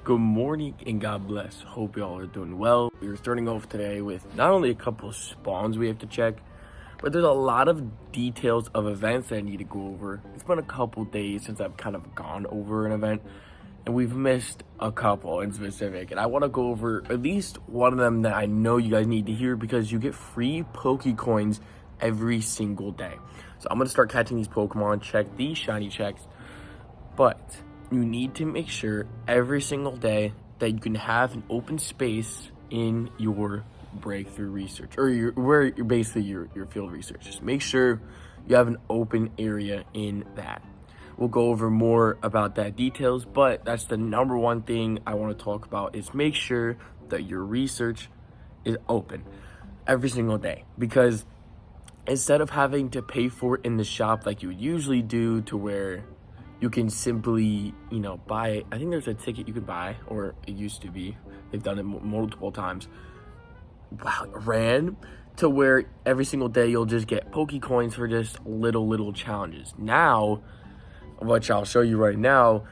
Good morning and God bless. Hope y'all are doing well. We're starting off today with not only a couple of spawns we have to check, but there's a lot of details of events that I need to go over. It's been a couple days since I've kind of gone over an event, and we've missed a couple in specific. And I want to go over at least one of them that I know you guys need to hear because you get free Pokecoins every single day. So I'm going to start catching these Pokemon, check these shiny checks, but you need to make sure every single day that you can have an open space in your breakthrough research or your field research. Just make sure you have an open area in that. We'll go over more about that details, but that's the number one thing I want to talk about is make sure that your research is open every single day, because instead of having to pay for it in the shop like you would usually do, to where you can simply, buy, I think there's a ticket you can buy, or it used to be, they've done it multiple times. Wow, it ran to where every single day you'll just get Pokecoins for just little challenges. Now, which I'll show you right now,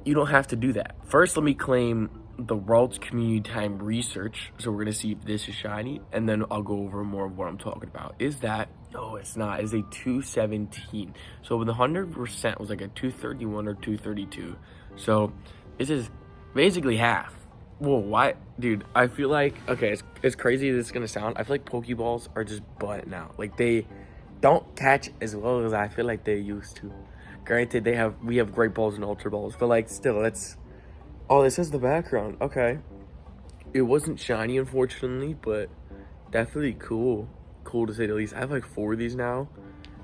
you don't have to do that. First, let me claim the Ralts Community Time research. So we're gonna see if this is shiny, and then I'll go over more of what I'm talking about. Is that, no, it's not, it's a 217. So with 100% was like a 231 or 232. So this is basically half. Whoa, why, dude, I feel like, okay, it's crazy this is gonna sound, I feel like Pokeballs are just butt now. Like, they don't catch as well as I feel like they used to. Granted, we have great balls and ultra balls, but like still, it's, oh, this is the background. Okay, it wasn't shiny, unfortunately, but definitely cool to say the least. I have like 4 of these now.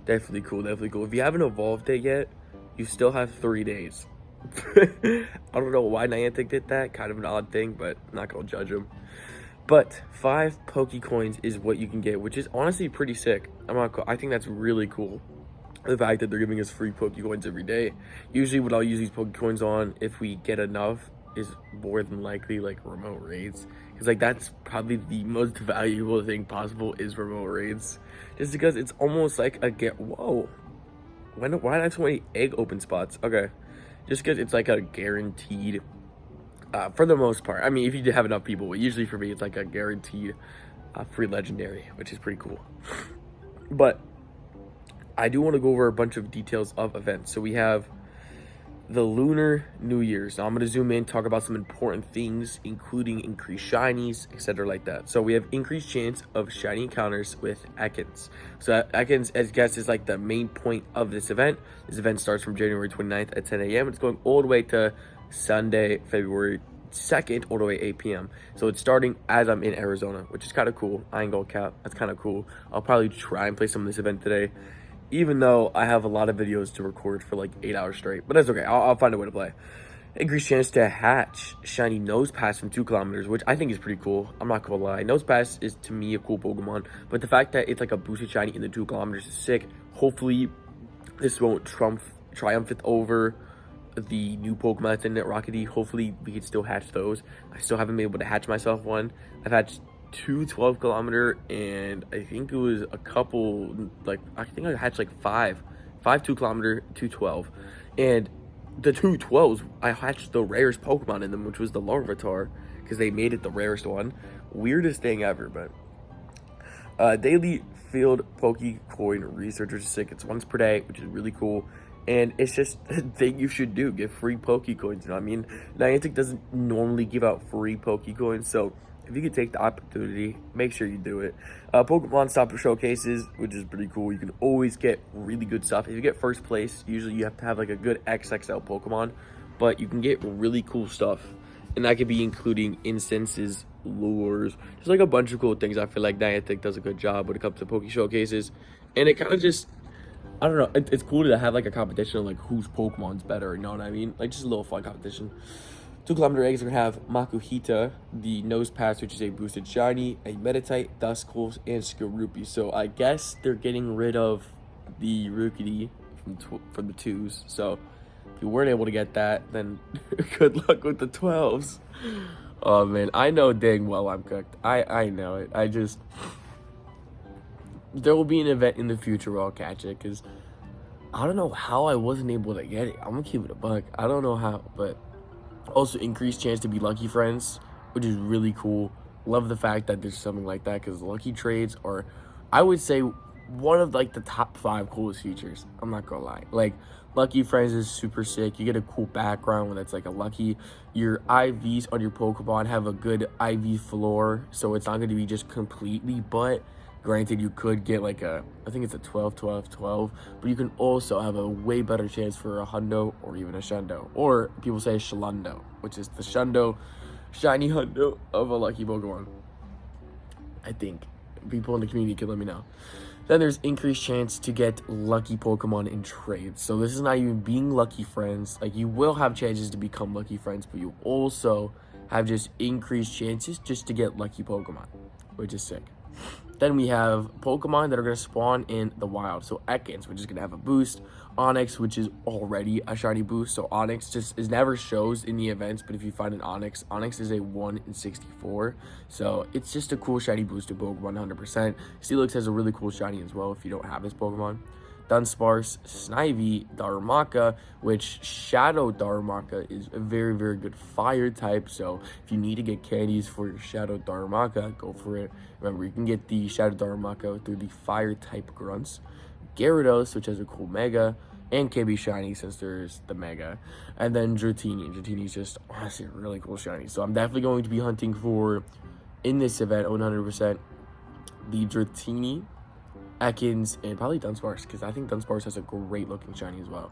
Definitely cool. If you haven't evolved it yet, you still have 3 days. I don't know why Niantic did that, kind of an odd thing, but I'm not gonna judge them. But 5 Pokecoins is what you can get, which is honestly pretty sick. I think that's really cool, the fact that they're giving us free Pokecoins every day. Usually what I'll use these Pokecoins on, if we get enough, is more than likely like remote raids, because like that's probably the most valuable thing possible, is remote raids, just because it's almost like a whoa, why did I have so many egg open spots? Okay, just because it's like a guaranteed, for the most part. I mean, if you have enough people, but usually for me it's like a guaranteed free legendary, which is pretty cool. But I do want to go over a bunch of details of events. So we have the Lunar New Year's. Now I'm going to zoom in, talk about some important things, including increased shinies, etc. like that. So we have increased chance of shiny encounters with Ekans. So Ekans, as guessed, is like the main point of this event. This event starts from January 29th at 10 a.m. It's going all the way to Sunday, February 2nd, all the way 8 p.m. So it's starting as I'm in Arizona, which is kind of cool. I ain't gonna cap, that's kind of cool. I'll probably try and play some of this event today, even though I have a lot of videos to record for like 8 hours straight, but that's okay. I'll find a way to play. Increased chance to hatch shiny Nosepass from 2 kilometers, which I think is pretty cool. I'm not gonna lie. Nosepass is, to me, a cool Pokemon, but the fact that it's like a boosted shiny in the 2 kilometers is sick. Hopefully, this won't triumph over the new Pokemon that's in it, Rockety. Hopefully, we can still hatch those. I still haven't been able to hatch myself one. I've hatched 2 12-kilometer, and I think it was a couple, like, I think I hatched like 5 2-kilometer, 212, and the 212s, I hatched the rarest Pokemon in them, which was the Larvitar, because they made it the rarest one. Weirdest thing ever. But daily field Pokecoin research is sick. It's once per day, which is really cool. And it's just a thing you should do. Get free Pokecoins. You know what I mean? Niantic doesn't normally give out free Pokecoins, so if you could take the opportunity, make sure you do it. Pokemon Stopper Showcases, which is pretty cool. You can always get really good stuff. If you get first place, usually you have to have like a good XXL Pokemon, but you can get really cool stuff. And that could be including instances, lures, just like a bunch of cool things. I feel like Niantic does a good job when it comes to Poke Showcases. And it kind of just, I don't know, it's cool to have like a competition of like whose Pokemon's better, you know what I mean? Like just a little fun competition. 2-kilometer eggs are gonna have Makuhita, the Nosepass, which is a boosted shiny, a Meditite, Duskull, and Skorupi. So I guess they're getting rid of the Rookity from the 2s. So if you weren't able to get that, then good luck with the 12s. Oh man, I know dang well I'm cooked. I know it. There will be an event in the future where I'll catch it, because I don't know how I wasn't able to get it. I'm gonna keep it a buck. I don't know how, but Also, increased chance to be lucky friends, which is really cool. Love the fact that there's something like that because lucky trades are, I would say, one of like the top 5 coolest features. I'm not gonna lie. Like, lucky friends is super sick. You get a cool background when it's like a lucky. Your IVs on your Pokemon have a good IV floor, so it's not going to be just completely. But granted, you could get like I think it's a 12, 12, 12, but you can also have a way better chance for a Hundo or even a Shundo. Or people say Shalundo, which is the Shundo, shiny Hundo of a lucky Pokemon. I think people in the community can let me know. Then there's increased chance to get lucky Pokemon in trades. So this is not even being lucky friends. Like, you will have chances to become lucky friends, but you also have just increased chances just to get lucky Pokemon, which is sick. Then we have Pokemon that are going to spawn in the wild. So Ekans, which is going to have a boost. Onix, which is already a shiny boost. So Onix just is never shows in the events, but if you find an Onix, Onix is a 1 in 64. So it's just a cool shiny boosted Pokemon, 100%. Steelix has a really cool shiny as well if you don't have this Pokemon. Dunsparce, Snivy, Darumaka, which Shadow Darumaka is a very, very good fire type. So if you need to get candies for your Shadow Darumaka, go for it. Remember, you can get the Shadow Darumaka through the fire type grunts. Gyarados, which has a cool Mega, and KB Shiny since there's the Mega. And then Dratini. Dratini is just honestly a really cool shiny. So I'm definitely going to be hunting for, in this event, 100%, the Dratini, Ekans, and probably Dunsparce, because I think Dunsparce has a great looking shiny as well.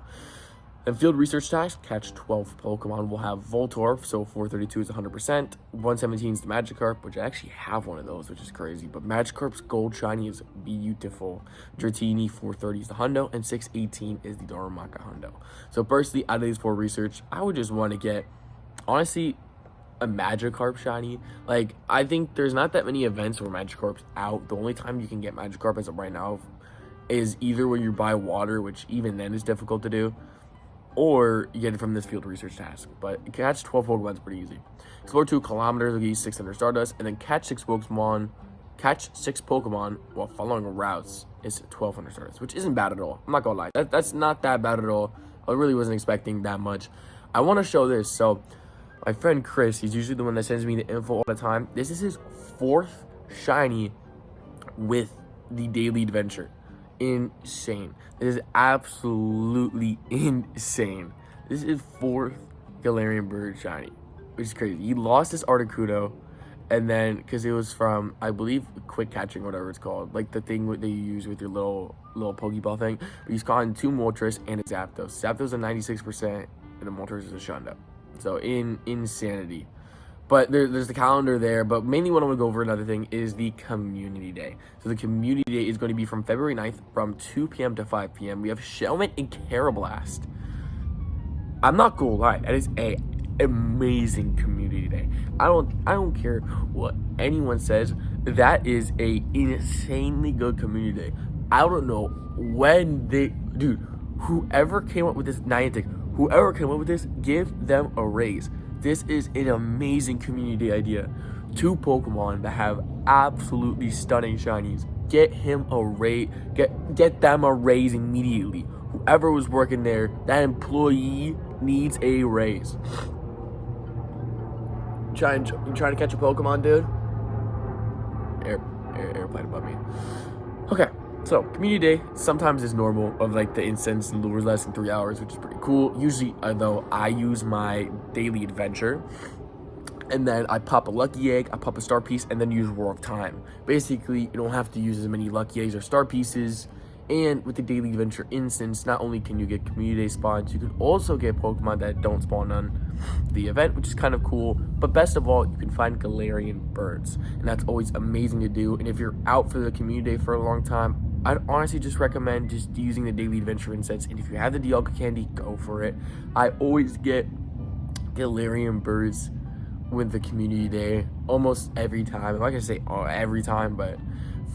And field research task, catch 12 Pokemon. We'll have Voltorb, so 432 is 100%. 117 is the Magikarp, which I actually have one of those, which is crazy. But Magikarp's gold shiny is beautiful. Dratini, 430 is the Hundo, and 618 is the Darumaka Hundo. So personally, out of these 4 research, I would just want to get, honestly, a Magikarp shiny. Like, I think there's not that many events where Magikarp's out. The only time you can get Magikarp as of right now is either when you buy water, which even then is difficult to do, or you get it from this field research task. But catch 12 Pokemon is pretty easy. Explore 2 kilometers, will give you 600 Stardust, and then catch 6 Pokemon while following routes is 1200 Stardust, which isn't bad at all. I'm not gonna lie, that's not that bad at all. I really wasn't expecting that much. I want to show this. So my friend Chris, he's usually the one that sends me the info all the time. This is his 4th shiny with the daily adventure. Insane. This is absolutely insane. This is 4th Galarian Bird shiny, which is crazy. He lost his Articuno, and then because it was from, I believe, quick catching, whatever it's called, like the thing that you use with your little Pokeball thing. But he's gotten 2 Moltres and a Zapdos. Zapdos a 96%, and the Moltres is a Shundo. So insanity. But there's the calendar there. But mainly what I want to go over, another thing, is the community day. So the community day is going to be from February 9th from 2 p.m. to 5 p.m. We have Shelmet and Carablast. I'm not gonna lie, that is a amazing community day. I don't care what anyone says. That is a insanely good community day. I don't know when whoever came up with this Niantic, whoever came up with this, give them a raise. This is an amazing community idea. 2 Pokemon that have absolutely stunning shinies. Get him a raise. Get them a raise immediately. Whoever was working there, that employee needs a raise. You trying to catch a Pokemon, dude? Airplane above me. Okay. So, community day sometimes is normal, of like the incense and lures less than 3 hours, which is pretty cool. Usually, though, I use my daily adventure, and then I pop a lucky egg, I pop a star piece, and then use Roar of Time. Basically, you don't have to use as many lucky eggs or star pieces. And with the daily adventure instance, not only can you get community day spawns, you can also get Pokemon that don't spawn on the event, which is kind of cool. But best of all, you can find Galarian birds, and that's always amazing to do. And if you're out for the community day for a long time, I'd honestly just recommend just using the daily adventure incense. And if you have the Dialga candy, go for it. I always get Galarian birds with the community day almost every time. I'm not gonna say every time, but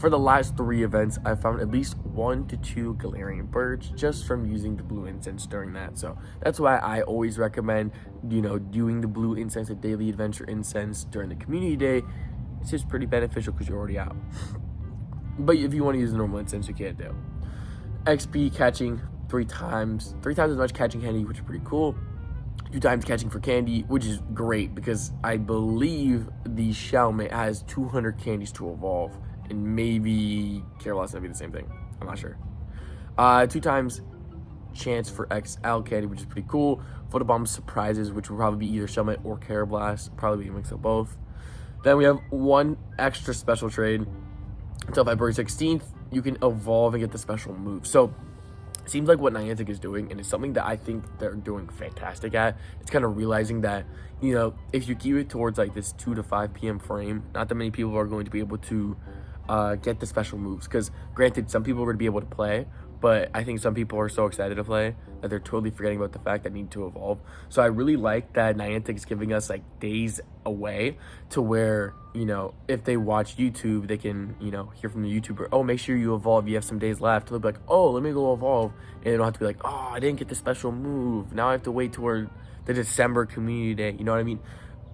for the last 3 events, I found at least 1 to 2 Galarian birds just from using the blue incense during that. So that's why I always recommend, doing the blue incense, the daily adventure incense during the community day. It's just pretty beneficial because you're already out. But if you want to use the normal incense, you can't do. XP catching 3 times as much catching candy, which is pretty cool. 2 times catching for candy, which is great because I believe the Shelmet has 200 candies to evolve, and maybe Carolus might be the same thing. I'm not sure. 2 times chance for XL candy, which is pretty cool. Photobomb surprises, which will probably be either Shelmet or Carablast, probably be a mix of both. Then we have 1 extra special trade until February 16th. You can evolve and get the special move. So it seems like what Niantic is doing, and it's something that I think they're doing fantastic at. It's kind of realizing that, you know, if you keep it towards like this 2 to 5 p.m. frame, not that many people are going to be able to get the special moves. Because granted, some people are going to be able to play, but I think some people are so excited to play that they're totally forgetting about the fact that they need to evolve. So I really like that Niantic is giving us like days away to where, you know, if they watch YouTube, they can, you know, hear from the YouTuber, oh, make sure you evolve, you have some days left. They'll be like, oh, let me go evolve. And they don't have to be like, oh, I didn't get the special move. Now I have to wait toward the December community day. You know what I mean?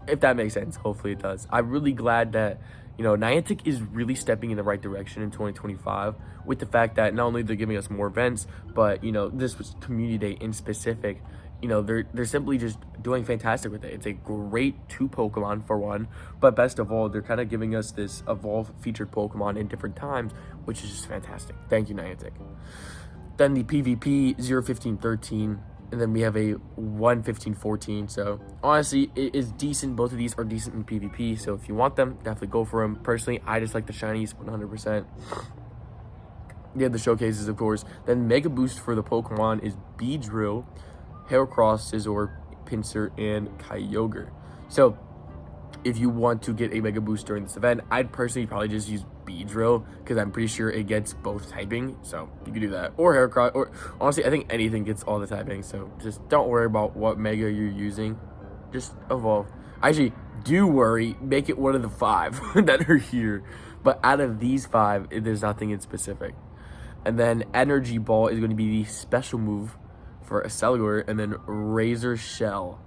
If that makes sense. Hopefully it does. I'm really glad that, you know, Niantic is really stepping in the right direction in 2025 with the fact that not only they're giving us more events, but, you know, this was community day in specific. You know, they're simply just doing fantastic with it. It's a great 2 Pokemon for one, but best of all, they're kind of giving us this evolve featured Pokemon in different times, which is just fantastic. Thank you, Niantic. Then the PvP 0-15-13, and then we have a 1-15-14. So honestly, it is decent. Both of these are decent in PvP. So if you want them, definitely go for them. Personally, I just like the shinies 100%. You have the showcases, of course. Then Mega Boost for the Pokemon is Beedrill, Heracross, Scizor, Pinsir, and Kyogre. So if you want to get a Mega Boost during this event, I'd personally probably just use Beedrill because I'm pretty sure it gets both typing. So you could do that. Or Heracross. Or honestly, I think anything gets all the typing. So just don't worry about what Mega you're using. Just evolve. Actually, do worry. Make it one of the 5 that are here. But out of these 5, there's nothing in specific. And then Energy Ball is going to be the special move for a Accelgor, and then Razor Shell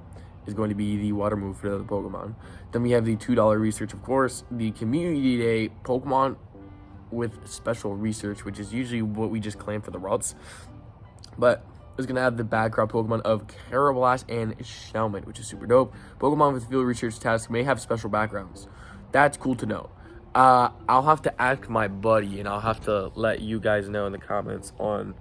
is going to be the water move for the other Pokemon. Then we have the $2 research, of course, the Community Day Pokemon with special research, which is usually what we just claim for the routes. But it's going to have the background Pokemon of Carablast and Shelmet, which is super dope. Pokemon with field research tasks may have special backgrounds. That's cool to know. I'll have to ask my buddy, and I'll have to let you guys know in the comments on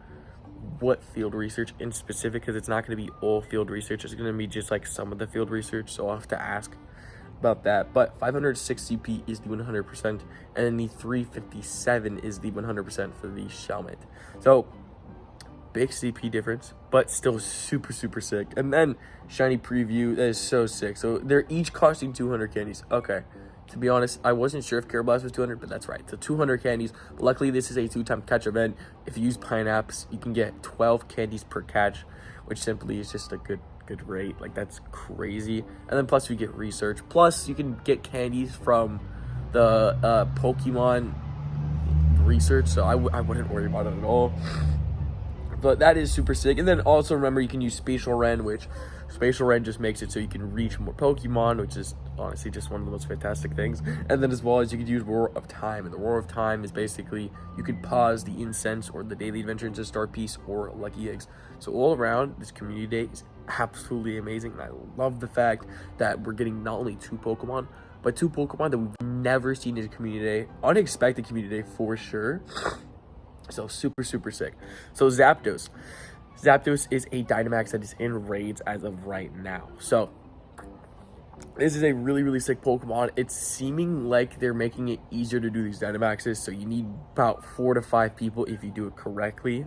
what field research in specific, because it's not going to be all field research. It's going to be just like some of the field research, so I'll have to ask about that. But 506 CP is the 100%, and then the 357 is the 100% for the Shelmet. So big CP difference, but still super sick. And then shiny preview, that is so sick. So they're each costing 200 candies. Okay, to be honest, I wasn't sure if Carablast was 200, but that's right. So 200 candies. But luckily, this is a 2-time catch event. If you use Pineapps, you can get 12 candies per catch, which simply is just a good rate. Like, that's crazy. And then plus you get research. Plus you can get candies from the Pokemon research. So I wouldn't worry about it at all. But that is super sick. And then also remember, you can use Spatial Rend, which Spatial Rend just makes it so you can reach more Pokemon, which is honestly just one of the most fantastic things. And then as well as you could use Roar of Time. And the Roar of Time is basically, you could pause the Incense or the Daily Adventure into Star Piece or Lucky Eggs. So all around, this community day is absolutely amazing. And I love the fact that we're getting not only 2 Pokemon, but 2 Pokemon that we've never seen in a community day. Unexpected community day for sure. So super sick. So Zapdos is a Dynamax that is in raids as of right now. So this is a really sick Pokemon. It's seeming like they're making it easier to do these Dynamaxes. So you need about 4 to 5 people if you do it correctly.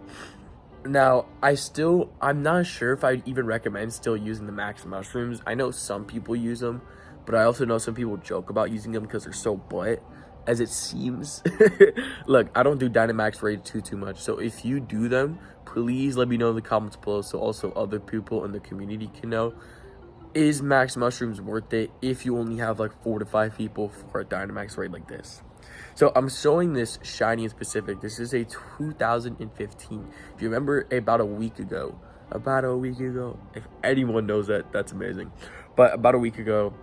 Now, I'm not sure if I'd even recommend still using the Max Mushrooms. I know some people use them, but I also know some people joke about using them because they're so butt, as it seems. Look, I don't do Dynamax raids too much, so if you do them, please let me know in the comments below so also other people in the community can know. Is Max Mushrooms worth it if you only have like 4 to 5 people for a Dynamax raid like this? So I'm showing this shiny in specific. This is a 2015. If you remember, about a week ago, if anyone knows that, that's amazing. But about a week ago,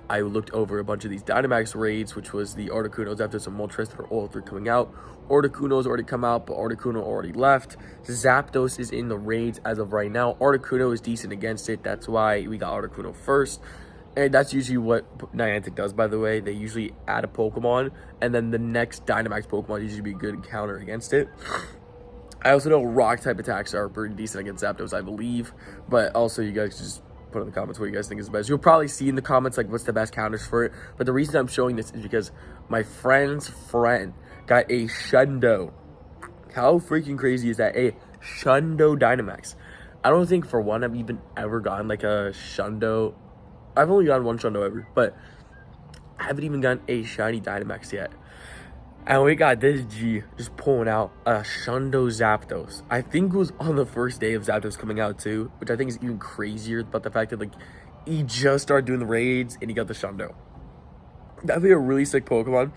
I looked over a bunch of these Dynamax raids, which was the Articuno, Zapdos, and Moltres that are all three coming out. Articuno's already come out, but Articuno already left. Zapdos is in the raids as of right now. Articuno is decent against it. That's why we got Articuno first. And that's usually what Niantic does, by the way. They usually add a Pokemon, and then the next Dynamax Pokemon usually be a good counter against it. I also know Rock-type attacks are pretty decent against Zapdos, I believe. But also, you guys just put in the comments what you guys think is the best. You'll probably see in the comments, like, what's the best counters for it. But the reason I'm showing this is because my friend's friend got a Shundo. How freaking crazy is that? A Shundo Dynamax. I don't think, for one, I've even ever gotten, like, a Shundo. I've only gotten one Shundo ever, but I haven't even gotten a shiny Dynamax yet. And we got this G just pulling out a Shundo Zapdos. I think it was on the first day of Zapdos coming out too, which I think is even crazier about the fact that, like, he just started doing the raids and he got the Shundo. That'd be a really sick Pokemon.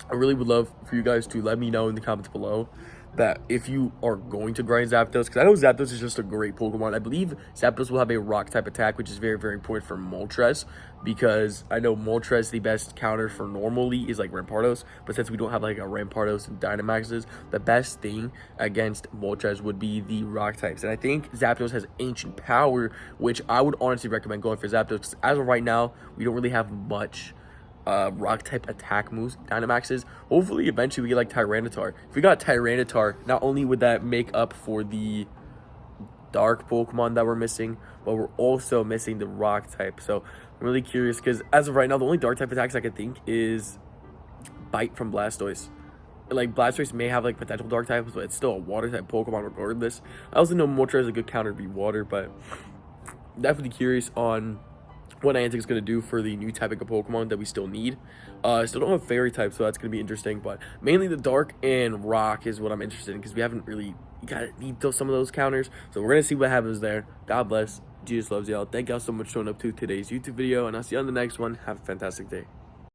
I really would love for you guys to let me know in the comments below that if you are going to grind Zapdos, because I know Zapdos is just a great Pokemon. I believe Zapdos will have a Rock-type attack, which is very, very important for Moltres, because I know Moltres, the best counter for normally is like Rampardos, but since we don't have like a Rampardos and Dynamaxes, the best thing against Moltres would be the Rock-types. And I think Zapdos has Ancient Power, which I would honestly recommend going for Zapdos, because as of right now, we don't really have much Rock-type attack moves, Dynamaxes. Hopefully, eventually, we get like Tyranitar. If we got Tyranitar, not only would that make up for the Dark Pokemon that we're missing, but we're also missing the Rock-type. So, I'm really curious, because as of right now, the only Dark-type attacks I can think is Bite from Blastoise. Like, Blastoise may have, like, potential Dark types, but it's still a Water-type Pokemon regardless. I also know Moltres is a good counter to be Water, but definitely curious on what Niantic is going to do for the new type of Pokemon that we still need. Still don't have Fairy type, so that's going to be interesting. But mainly the Dark and Rock is what I'm interested in, because we haven't really need some of those counters. So we're going to see what happens there. God bless. Jesus loves y'all. Thank y'all so much for showing up to today's YouTube video, and I'll see you on the next one. Have a fantastic day.